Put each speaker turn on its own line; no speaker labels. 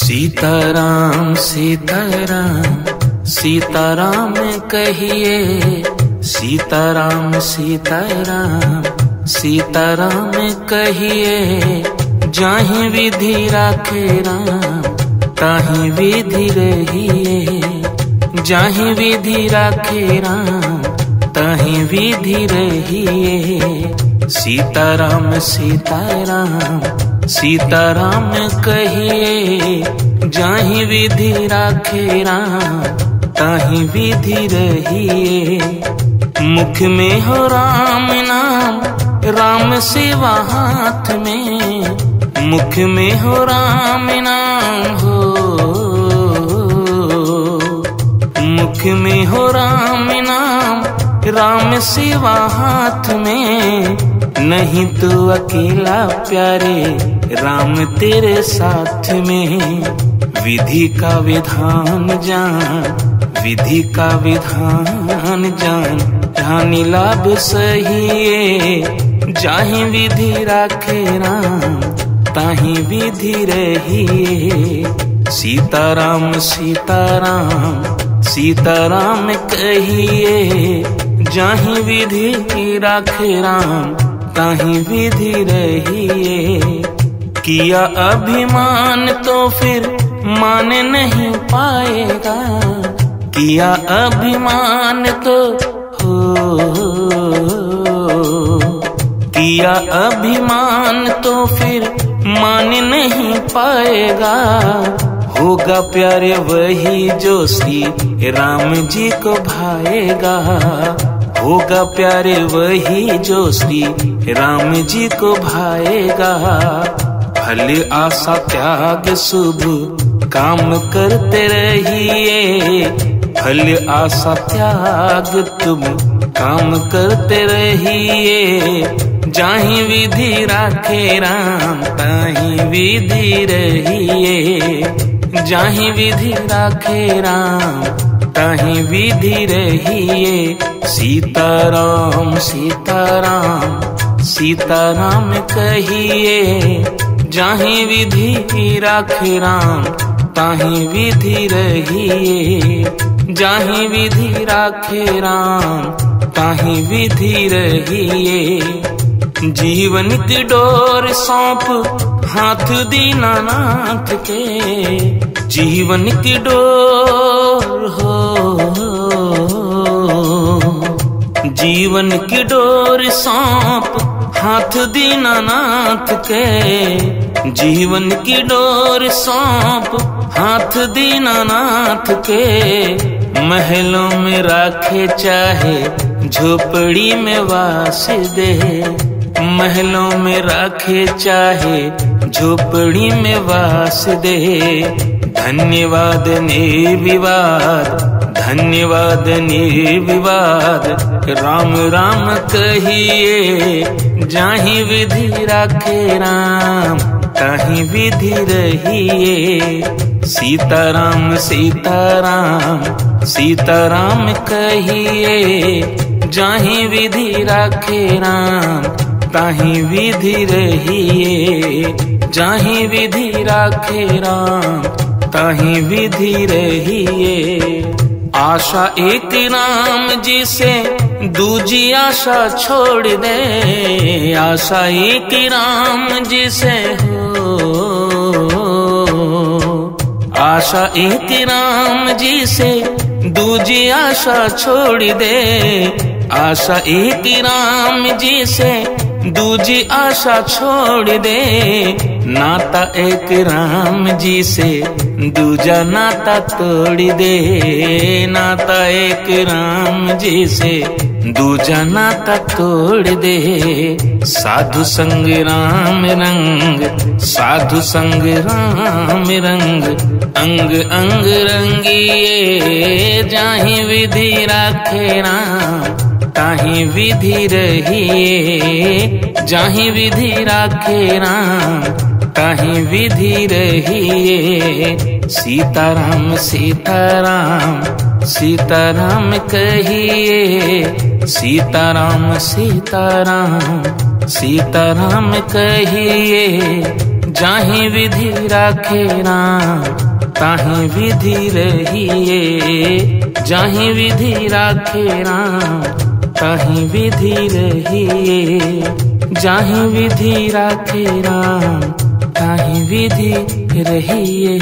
सीताराम सीताराम सीताराम कहिए, सीताराम सीताराम सीताराम कहिए। जाहि विधि राखे राम ताहि विधि रहिए, जाहि विधि राखे राम ताहि विधि रहिए। सीताराम सीताराम सीताराम कहिए, जाहि विधि राखे राम ताहि विधि रहिए। मुख में हो राम नाम राम सेवा हाथ में, मुख में हो राम नाम हो, मुख में हो राम नाम राम सेवा हाथ में। नहीं तो अकेला प्यारे राम तेरे साथ में। विधि का विधान जान, विधि का विधान जान, हानि लाभ सहिए। जाहि विधि राखे राम ताहि विधि रहिए। सीताराम सीताराम सीताराम कहिए, जाहि विधि राखे राम ताहि विधि रहिए। किया अभिमान तो फिर मान नहीं पाएगा, किया अभिमान तो किया अभिमान तो फिर मान नहीं पाएगा। होगा प्यारे वही जो श्री राम जी को भाएगा, होगा प्यारे वही जो श्री राम जी को भाएगा। फल आशा त्याग शुभ काम करते रहिए, फल आशा त्याग तुम काम करते रहिए। जाहि विधि राखे राम ताहि विधि रहिए, जाहि विधि राखे राम ताहि विधि रहिए। सीताराम सीताराम सीताराम कहिए, जाहि विधि राखे राम ताहि विधि रहिए। जाहि विधि राखे राम ताहि विधि रहिए। जीवन की डोर सौंप हाथ दीनानाथ के, जीवन की डोर हो, जीवन की डोर सौंप हाथ दीनानाथ के, जीवन की डोर सौंप हाथ दीनानाथ के। महलों में राखे चाहे झोपड़ी में वास दे, महलों में राखे चाहे झोपड़ी में वास दे। धन्यवाद निर्विवाद, धन्यवाद निर्विवाद राम राम कहिए। जाहि विधि राखे राम ताहि विधि रहिए। सीताराम सीताराम सीताराम कहिए, जाहि विधि राखे राम ताहि विधि रहिए। जाहि विधि राखे राम ताहि विधि रहिए। आशा एक राम जी से दूजी आशा छोड़ दे, आशा एक राम जी से हो, आशा एक राम जी से दूजी आशा छोड़ दे। आशा एक राम जी से दूजी आशा छोड़ दे। नाता एक राम जी से दूजा नाता तोड़ दे, नाता एक राम जी से दूजा नाता तोड़ दे। साधु संग राम रंग, साधु संग राम रंग, अंग अंग रंगिए। जाहि विधि राखे राम ताहि विधि रहिए, जाहि विधि राखे राम ताहि विधि रहिए। सीताराम सीताराम सीताराम कहिए, सीताराम सीताराम सीताराम कहिए। जाहि विधि राखे राम ताहि विधि रहिए। जाहि विधि राखे राम ताहि विधि रहिए। जाहि विधि राखे राम ताहि विधि रहिए।